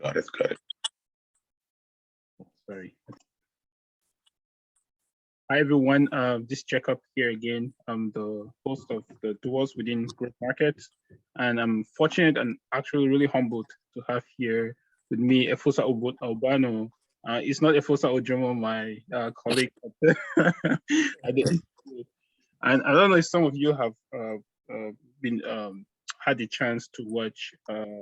Got it. Got it. Sorry. Hi everyone, this Jacob here again. I'm the host of the Duos Within Growth Markets, and I'm fortunate and actually really humbled to have here with me Efosa Obano. It's not Efosa Ojomo, my colleague at the Institute. And I don't know if some of you have been had the chance to watch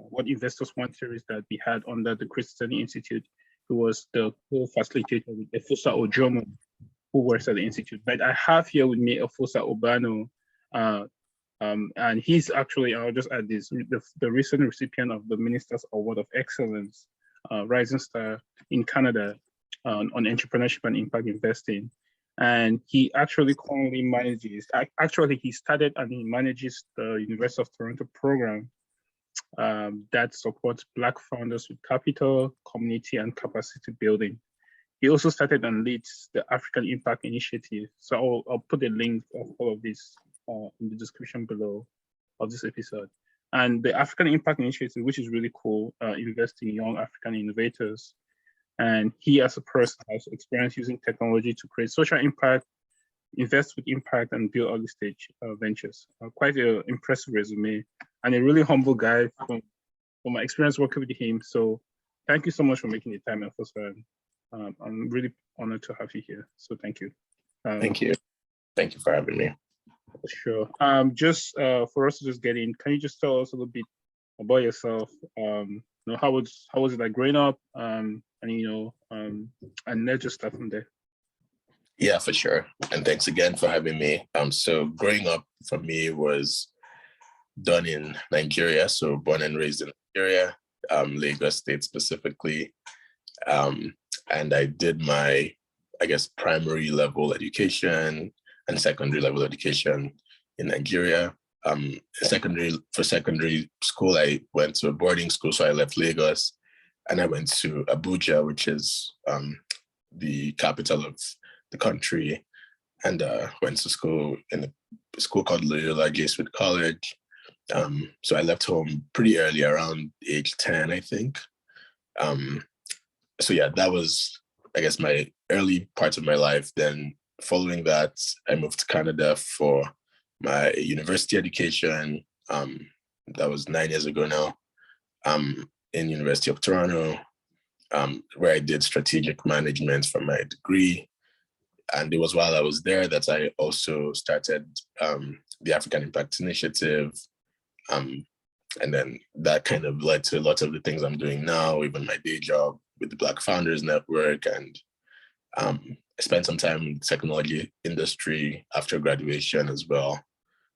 what Investors Want series that we had under the Christianity Institute, who was the co-facilitator with Efosa Ojomo, who works at the Institute. But I have here with me Efosa Obano, and he's actually, I'll just add this, the recent recipient of the Minister's Award of Excellence, Rising Star in Canada on entrepreneurship and impact investing. And he actually currently manages, he started and he manages the University of Toronto program that supports Black founders with capital, community, and capacity building. He also started and leads the African Impact Initiative. So I'll put a link of all of this in the description below of this episode. And the African Impact Initiative, which is really cool, invests in young African innovators. And he, as a person, has experience using technology to create social impact, invest with impact, and build early stage ventures. Quite an impressive resume, and a really humble guy from my experience working with him. So thank you so much for making the time, Efosa. I'm really honored to have you here. So thank you. Thank you. Thank you for having me. Sure. Just for us to just get in, can you just tell us a little bit about yourself? How was it like growing up? And let's just start from there. Yeah, for sure. And thanks again for having me. So growing up for me was done in Nigeria. So born and raised in Nigeria, Lagos State specifically. And I did my, primary level education and secondary level education in Nigeria. For secondary school, I went to a boarding school, so I left Lagos and I went to Abuja, which is the capital of the country, and went to school in a school called Loyola Jesuit College. So I left home pretty early, around age 10, I think. So yeah, that was, my early part of my life. Then following that, I moved to Canada for my university education. That was 9 years ago now, in University of Toronto, where I did strategic management for my degree. And it was while I was there that I also started the African Impact Initiative. And then that kind of led to a lot of the things I'm doing now, even my day job with the Black Founders Network. And I spent some time in the technology industry after graduation as well,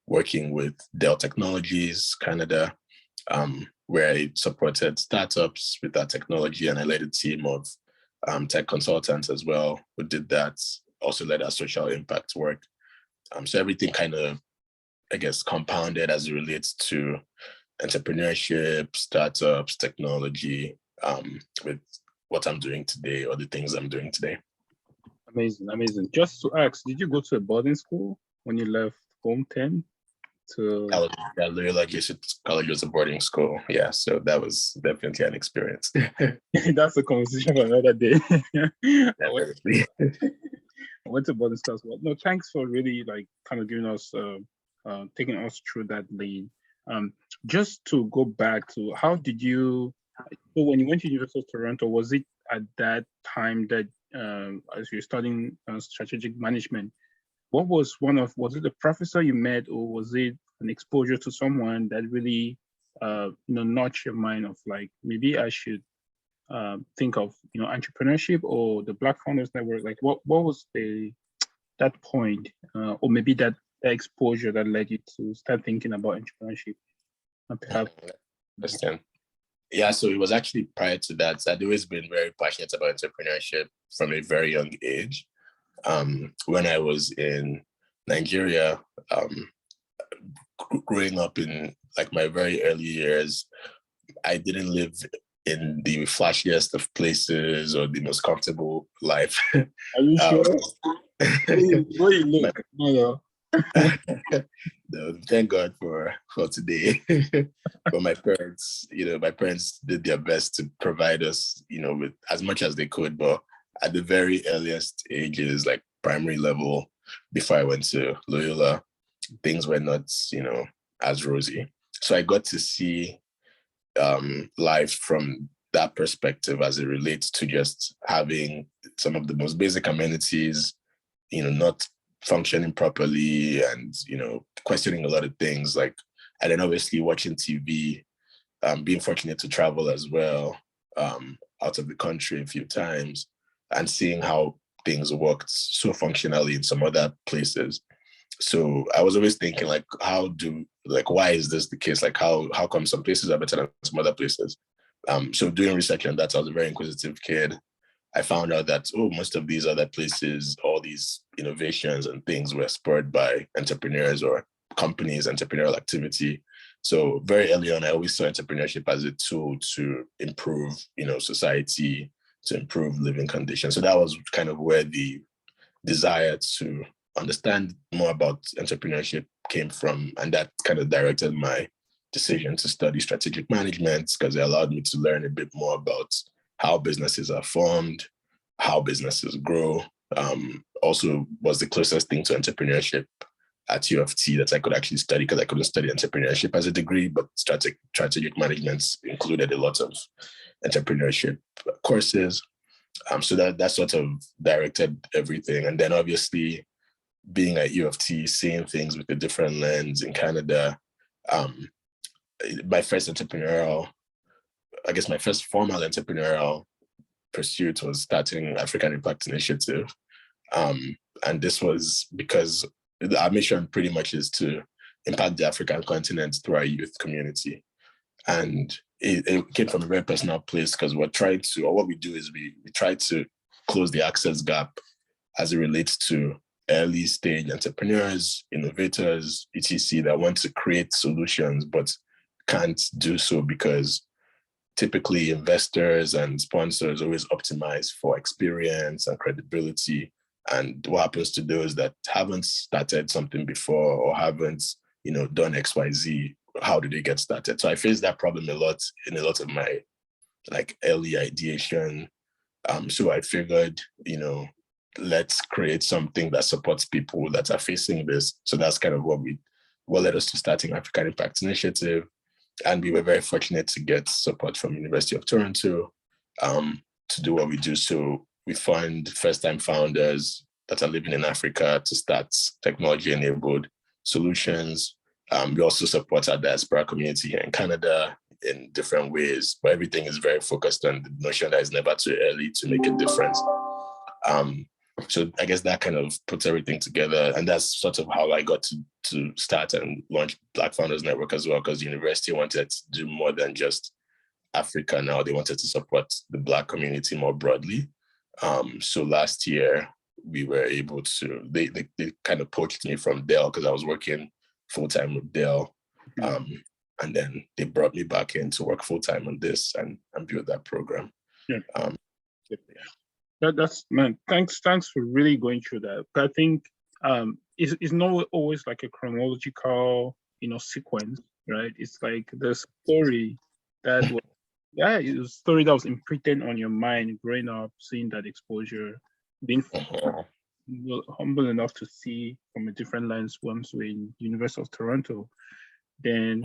working with Dell Technologies Canada, where I supported startups with that technology, and I led a team of tech consultants as well who did that, also led our social impact work. So everything kind of, compounded as it relates to entrepreneurship, startups, technology, with what I'm doing today or the things I'm doing today. Amazing, amazing. Just to ask, did you go to a boarding school when you left home 10? Loyola Jesuit College was a boarding school. Yeah, so that was definitely an experience. That's a conversation for another day. Definitely. I went to boarding school as well. No, thanks for really kind of giving us, taking us through that lane. Just to go back to how did you, so when you went to University of Toronto, was it at that time that as you're studying strategic management, was it a professor you met, or was it an exposure to someone that really, notched your mind of maybe I should think of, entrepreneurship or the Black Founders Network? What was that point, or maybe that exposure that led you to start thinking about entrepreneurship? Perhaps. Understand. Yeah, so it was actually prior to that. I'd always been very passionate about entrepreneurship from a very young age. When I was in Nigeria, growing up in my very early years, I didn't live in the flashiest of places or the most comfortable life. Are you sure? Where you look? No, thank God for today. But my parents did their best to provide us, with as much as they could. But at the very earliest ages, like primary level, before I went to Loyola, things were not, as rosy. So I got to see life from that perspective as it relates to just having some of the most basic amenities, not functioning properly and, questioning a lot of things like, and then obviously watching TV, being fortunate to travel as well, out of the country a few times and seeing how things worked so functionally in some other places. So I was always thinking like, why is this the case? Like how come some places are better than some other places? So doing research on that, I was a very inquisitive kid. I found out that, most of these other places, all these innovations and things were spurred by entrepreneurs or companies, entrepreneurial activity. So very early on, I always saw entrepreneurship as a tool to improve, society, to improve living conditions. So that was kind of where the desire to understand more about entrepreneurship came from. And that kind of directed my decision to study strategic management because it allowed me to learn a bit more about how businesses are formed, how businesses grow. Also was the closest thing to entrepreneurship at U of T that I could actually study because I couldn't study entrepreneurship as a degree, but strategic management included a lot of entrepreneurship courses. So that sort of directed everything. And then obviously being at U of T, seeing things with a different lens in Canada, my first formal entrepreneurial pursuit was starting African Impact Initiative. And this was because our mission pretty much is to impact the African continent through our youth community. And it came from a very personal place because what we do is we try to close the access gap as it relates to early stage entrepreneurs, innovators, etc., that want to create solutions but can't do so because typically investors and sponsors always optimize for experience and credibility. And what happens to those that haven't started something before or haven't, done XYZ, how do they get started? So I faced that problem a lot in a lot of my early ideation. So I figured, let's create something that supports people that are facing this. So that's kind of what led us to starting African Impact Initiative. And we were very fortunate to get support from University of Toronto to do what we do. So we fund first-time founders that are living in Africa to start technology-enabled solutions. We also support our diaspora community here in Canada in different ways, but everything is very focused on the notion that it's never too early to make a difference. So I guess that kind of puts everything together. And that's sort of how I got to start and launch Black Founders Network as well, because the university wanted to do more than just Africa now. They wanted to support the Black community more broadly. So last year, we were able to, they kind of poached me from Dell because I was working full-time with Dell. And then they brought me back in to work full-time on this and build that program. Yeah. That's man. Thanks for really going through that. I think it's not always like a chronological, sequence, right? It's like the story that was, it was a story that was imprinted on your mind growing up, seeing that exposure, being humble enough to see from a different lens once we're in University of Toronto. Then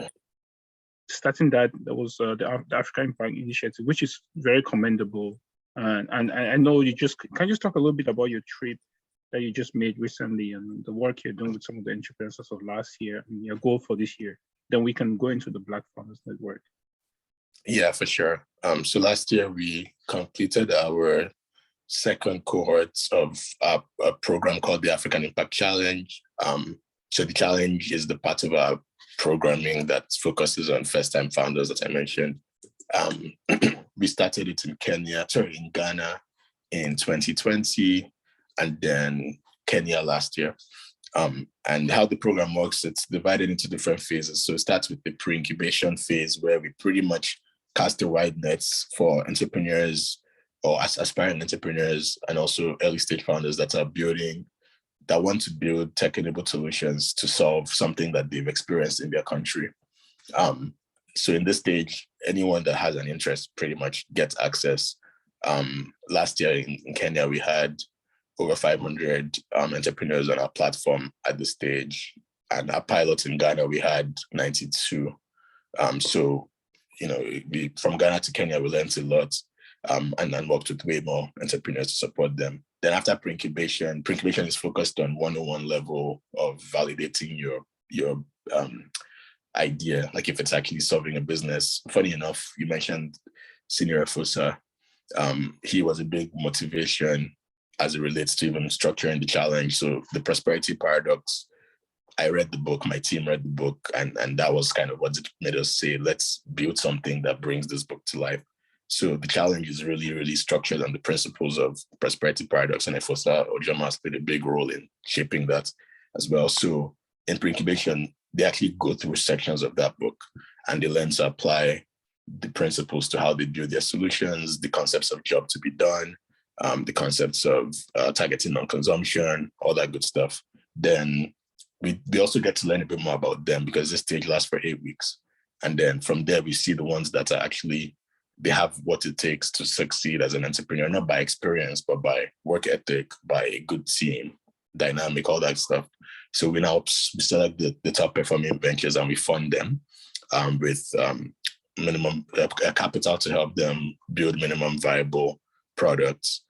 starting that was the African Impact Initiative, which is very commendable. And I know can you just talk a little bit about your trip that you just made recently and the work you're doing with some of the entrepreneurs of last year and your goal for this year? Then we can go into the Black Founders Network. Yeah, for sure. So last year we completed our second cohort of a program called the African Impact Challenge. So the challenge is the part of our programming that focuses on first-time founders that I mentioned. We started it in Ghana in 2020, and then Kenya last year. And how the program works, it's divided into different phases. So it starts with the pre-incubation phase, where we pretty much cast a wide net for entrepreneurs or aspiring entrepreneurs and also early stage founders that are building that want to build tech-enabled solutions to solve something that they've experienced in their country. So in this stage, anyone that has an interest pretty much gets access. Last year in Kenya, we had over 500 entrepreneurs on our platform at this stage. And our pilot in Ghana, we had 92. So, from Ghana to Kenya, we learned a lot and then worked with way more entrepreneurs to support them. Then after pre-incubation is focused on 101 level of validating your idea, like if it's actually solving a business. Funny enough, you mentioned Senior Efosa. He was a big motivation as it relates to even structuring the challenge. So the prosperity paradox, I read the book, my team read the book, and that was kind of what it made us say, let's build something that brings this book to life. So the challenge is really, really structured on the principles of prosperity paradox, and Efosa Obano has played a big role in shaping that as well. So in pre-incubation, they actually go through sections of that book and they learn to apply the principles to how they build their solutions, the concepts of job to be done, the concepts of targeting non-consumption, all that good stuff. Then we also get to learn a bit more about them because this stage lasts for 8 weeks. And then from there, we see the ones that are actually, they have what it takes to succeed as an entrepreneur, not by experience, but by work ethic, by a good team, dynamic, all that stuff. So we select the top performing ventures and we fund them with minimum capital to help them build minimum viable products.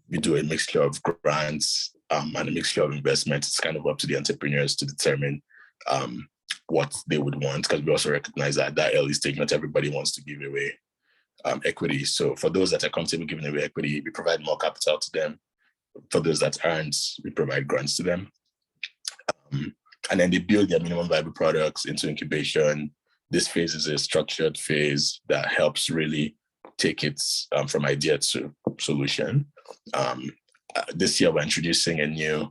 We do a mixture of grants and a mixture of investments. It's kind of up to the entrepreneurs to determine what they would want, because we also recognize that at that early stage, not everybody wants to give away equity. So for those that are comfortable giving away equity, we provide more capital to them. For those that aren't, we provide grants to them. And then they build their minimum viable products into incubation. This phase is a structured phase that helps really take it from idea to solution. This year, we're introducing a new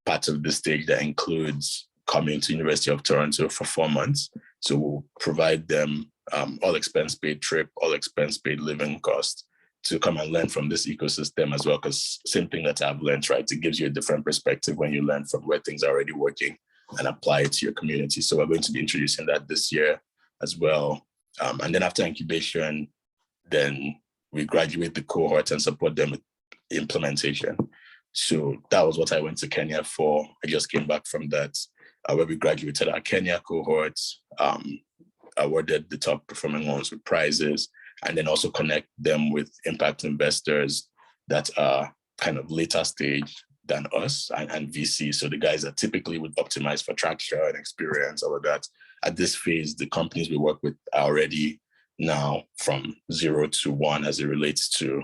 part of the stage that includes coming to University of Toronto for 4 months. So we'll provide them all expense paid trip, all expense paid living cost to come and learn from this ecosystem as well, because same thing that I've learned, right? It gives you a different perspective when you learn from where things are already working and apply it to your community. So we're going to be introducing that this year as well. And then after incubation, then we graduate the cohort and support them with implementation. So that was what I went to Kenya for. I just came back from that, where we graduated our Kenya cohort, awarded the top performing ones with prizes, and then also connect them with impact investors that are kind of later stage than us and VC. So the guys that typically would optimize for traction and experience, all of that. At this phase, the companies we work with are already now from 0 to 1 as it relates to,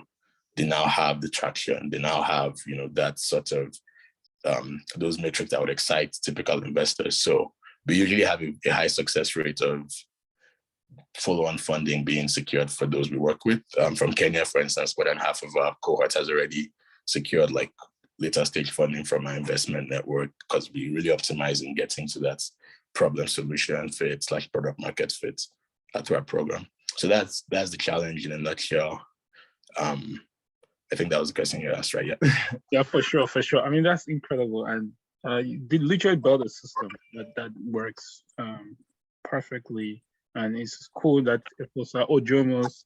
they now have the traction. They now have, that sort of, those metrics that would excite typical investors. So we usually have a high success rate of follow-on funding being secured for those we work with. From Kenya, for instance, more than half of our cohort has already secured like later stage funding from our investment network, because we really optimize in getting to that problem solution fit / product market fit through our program. So that's the challenge in a nutshell. I think that was the question you asked, right? Yeah. Yeah, for sure. I mean, that's incredible, and you did literally build a system that works perfectly, and it's cool that Efosa Obano's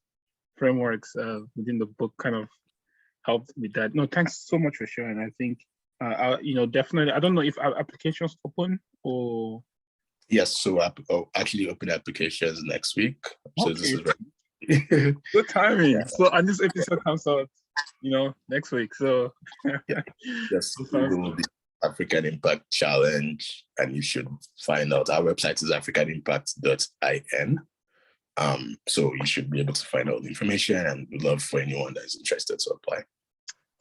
frameworks within the book kind of helped with that. No, thanks so much for sharing. I think, definitely. I don't know if our applications open or. Yes, so I'll actually open applications next week. So Okay. this is right. Good timing. Yeah. So, and this episode comes out, next week. So, yeah. Yes, Google the African Impact Challenge, and you should find out. Our website is africanimpact.in. So you should be able to find all the information, and we'd love for anyone that is interested to apply.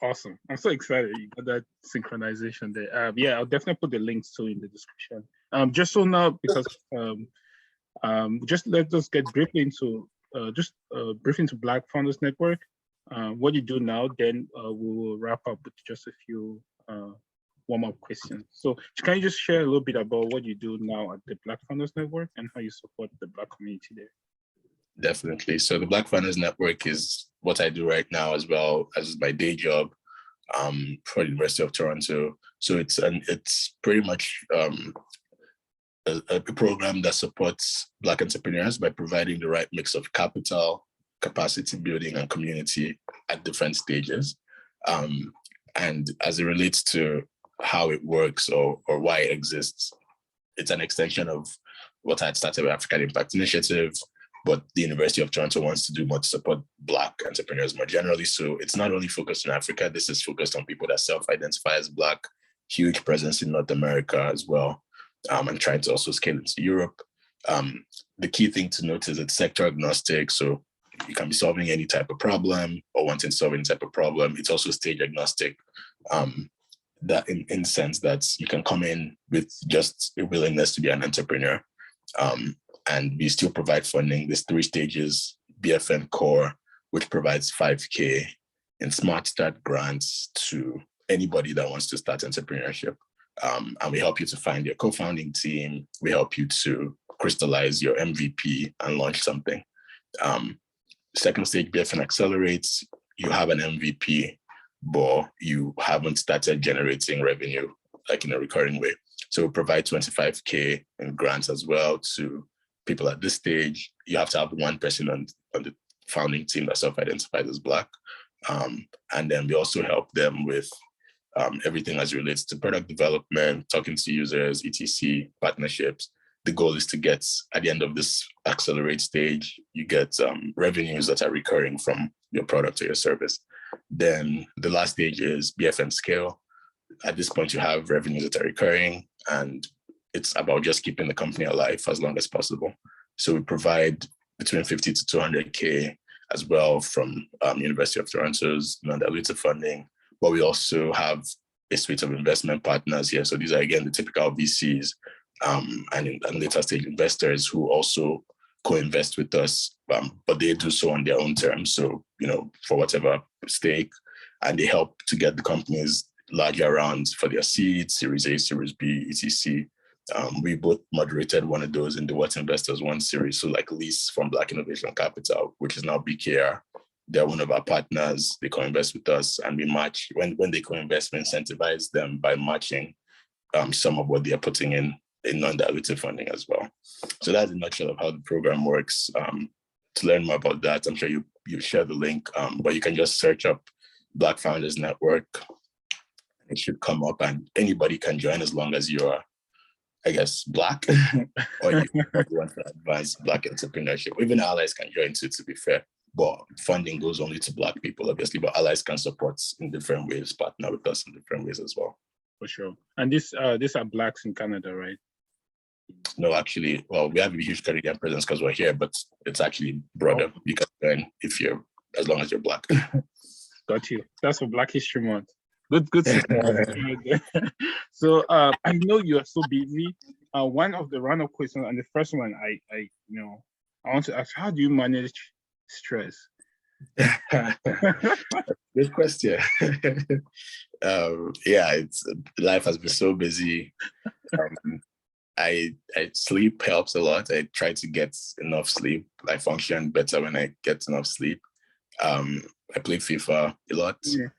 Awesome. I'm so excited you got that synchronization there. Yeah, I'll definitely put the links to in the description. Just so now, because just let us get briefly into Black Founders Network, what you do now, then we will wrap up with just a few warm-up questions. So can you just share a little bit about what you do now at the Black Founders Network and how you support the Black community there? Definitely. So the Black Founders Network is what I do right now, as well as my day job for the University of Toronto. So it's pretty much a program that supports Black entrepreneurs by providing the right mix of capital, capacity building, and community at different stages. And as it relates to how it works or why it exists, it's an extension of what I had started with African Impact Initiative, but the University of Toronto wants to do more to support Black entrepreneurs more generally. So it's not only focused on Africa, this is focused on people that self-identify as Black, huge presence in North America as well, and trying to also scale into Europe. The key thing to note is it's sector agnostic, so you can be solving any type of problem or wanting to solve any type of problem. It's also stage agnostic, that in the sense that you can come in with just a willingness to be an entrepreneur. And we still provide funding. There's 3 stages: BFN core, which provides $5K in Smart Start grants to anybody that wants to start entrepreneurship. And we help you to find your co-founding team. We help you to crystallize your MVP and launch something. Second stage, BFN accelerates. You have an MVP, but you haven't started generating revenue like in a recurring way. So we provide $25K in grants as well to people at this stage. You have to have one person on the founding team that self-identifies as Black. And then we also help them with everything as it relates to product development, talking to users, etc., partnerships. The goal is to get, at the end of this accelerate stage, you get revenues that are recurring from your product or your service. Then the last stage is BFN scale. At this point, you have revenues that are recurring, and it's about just keeping the company alive for as long as possible. So we provide between 50 to 200K as well from University of Toronto's non-dilutive funding, but we also have a suite of investment partners here. So these are, again, the typical VCs and later stage investors who also co-invest with us, but they do so on their own terms. So, for whatever stake, and they help to get the companies larger rounds for their seeds, Series A, Series B, etc. We both moderated one of those in the What Investors One series. So like Lease from Black Innovation Capital, which is now BKR. They're one of our partners. They co-invest with us, and we match. When they co-invest, we incentivize them by matching some of what they are putting in non-dilutive funding as well. So that's a nutshell of how the program works. To learn more about that, I'm sure you share the link, but you can just search up Black Founders Network. It should come up, and anybody can join as long as you're, I guess, Black, or you want to advance Black entrepreneurship. Even allies can join too, to be fair. But funding goes only to Black people, obviously, but allies can support in different ways, partner with us in different ways as well. For sure. And these are Blacks in Canada, right? No, actually, well, we have a huge Canadian presence because we're here, but it's actually broader. You can join as long as you're Black. Got you. That's for Black History Month. Good. So I know you are so busy. One of the round-up questions, and the first one, I want to ask: how do you manage stress? Good question. Life has been so busy. I sleep helps a lot. I try to get enough sleep. I function better when I get enough sleep. I play FIFA a lot. Yeah.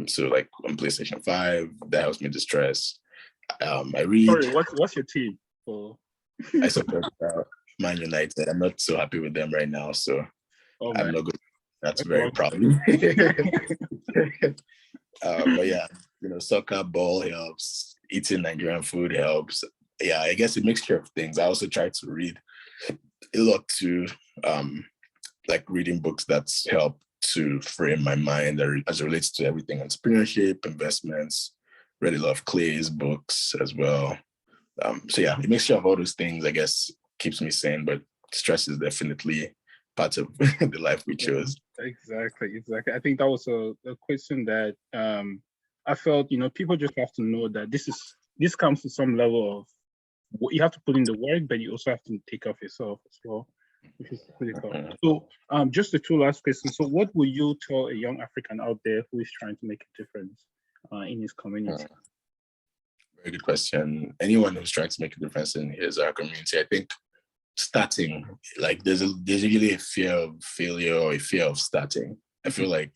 So like on PlayStation 5, that helps me distress. I read. Sorry, what's your team? I support Man United. I'm not so happy with them right now, so I'm not good. That's very proud. But yeah, soccer, ball helps. Eating Nigerian food helps. Yeah, I guess a mixture of things. I also try to read a lot too, like reading books that help to frame my mind as it relates to everything: entrepreneurship, investments. Read a lot of Clay's books as well. So yeah, a mixture of all those things, I guess, keeps me sane, but stress is definitely part of the life we chose. Exactly. I think that was a question that I felt, people just have to know that this comes to some level of, you have to put in the work, but you also have to take care of yourself as well, which is critical. So just the 2 last questions. So what would you tell a young African out there who is trying to make a difference in his community? Very good question. Anyone who's trying to make a difference in his community, I think starting, like there's usually a fear of failure or a fear of starting. I feel like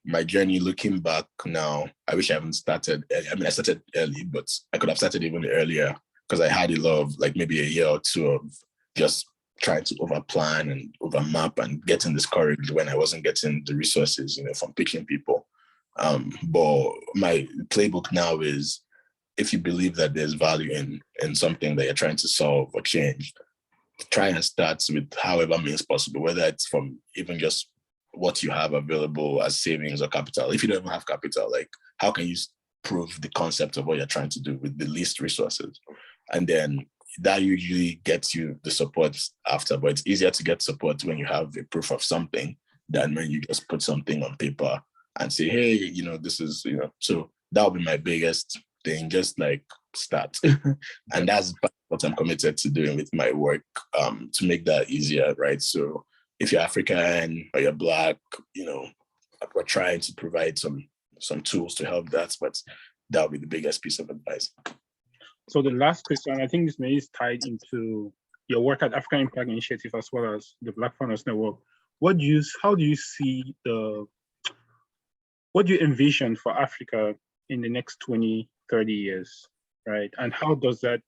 my journey looking back now, I wish I haven't started. I mean, I started early, but I could have started even earlier because I had a lot of like maybe a year or two of just trying to over plan and over map and getting discouraged when I wasn't getting the resources, from pitching people. But my playbook now is, if you believe that there's value in something that you're trying to solve or change, try and start with however means possible, whether it's from even just what you have available as savings or capital. If you don't even have capital, like how can you prove the concept of what you're trying to do with the least resources? And then that usually gets you the support after, but it's easier to get support when you have a proof of something than when you just put something on paper and say, hey, this is, so that would be my biggest thing, just like start. And that's what I'm committed to doing with my work, to make that easier, right? So if you're African or you're Black, we're trying to provide some tools to help that, but that would be the biggest piece of advice. So the last question, I think this may is tied into your work at African Impact Initiative as well as the Black Founders Network. How do you see what do you envision for Africa in the next 20, 30 years, right? And how does that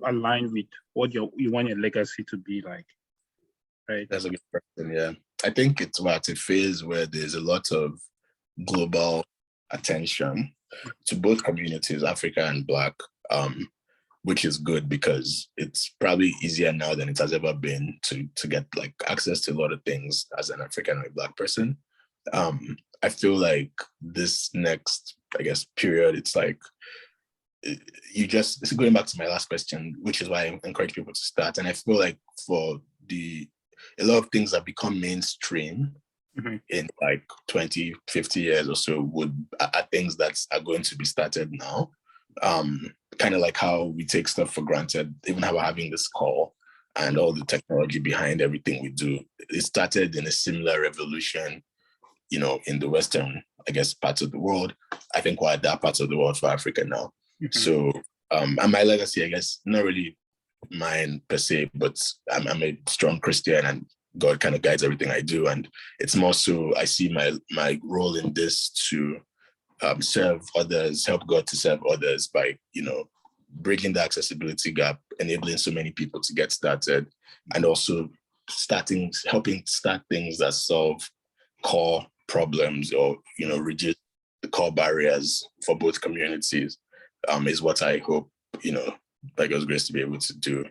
align with what you want your legacy to be like, right? That's a good question, yeah. I think it's at a phase where there's a lot of global attention to both communities, Africa and Black, which is good because it's probably easier now than it has ever been to get like access to a lot of things as an African or a Black person. I feel like this next, period, it's like it's going back to my last question, which is why I encourage people to start. And I feel like for a lot of things that become mainstream in like 20, 50 years or so are things that are going to be started now. Kind of like how we take stuff for granted, even how we're having this call and all the technology behind everything we do. It started in a similar revolution, in the Western, parts of the world. I think we're at that part of the world for Africa now. So, and my legacy, not really mine per se, but I'm a strong Christian and God kind of guides everything I do. And it's more so I see my role in this to serve others, help God to serve others by, bridging the accessibility gap, enabling so many people to get started, and also helping start things that solve core problems or, reduce the core barriers for both communities, is what I hope, by God's grace to be able to do.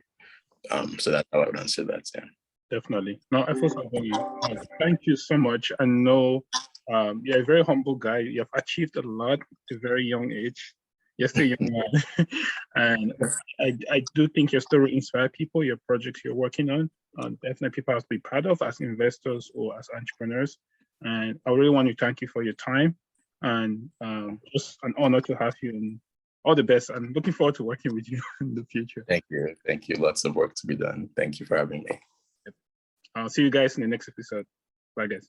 So that's how I would answer that, yeah. Definitely. Now, Efosa Obano, thank you so much. I know you're a very humble guy. You have achieved a lot at a very young age. You're still a young man. And I do think your story inspires people, your projects you're working on. Definitely people have to be proud of as investors or as entrepreneurs. And I really want to thank you for your time. And just an honor to have you, and all the best. I'm looking forward to working with you in the future. Thank you. Thank you. Lots of work to be done. Thank you for having me. I'll see you guys in the next episode. Bye, guys.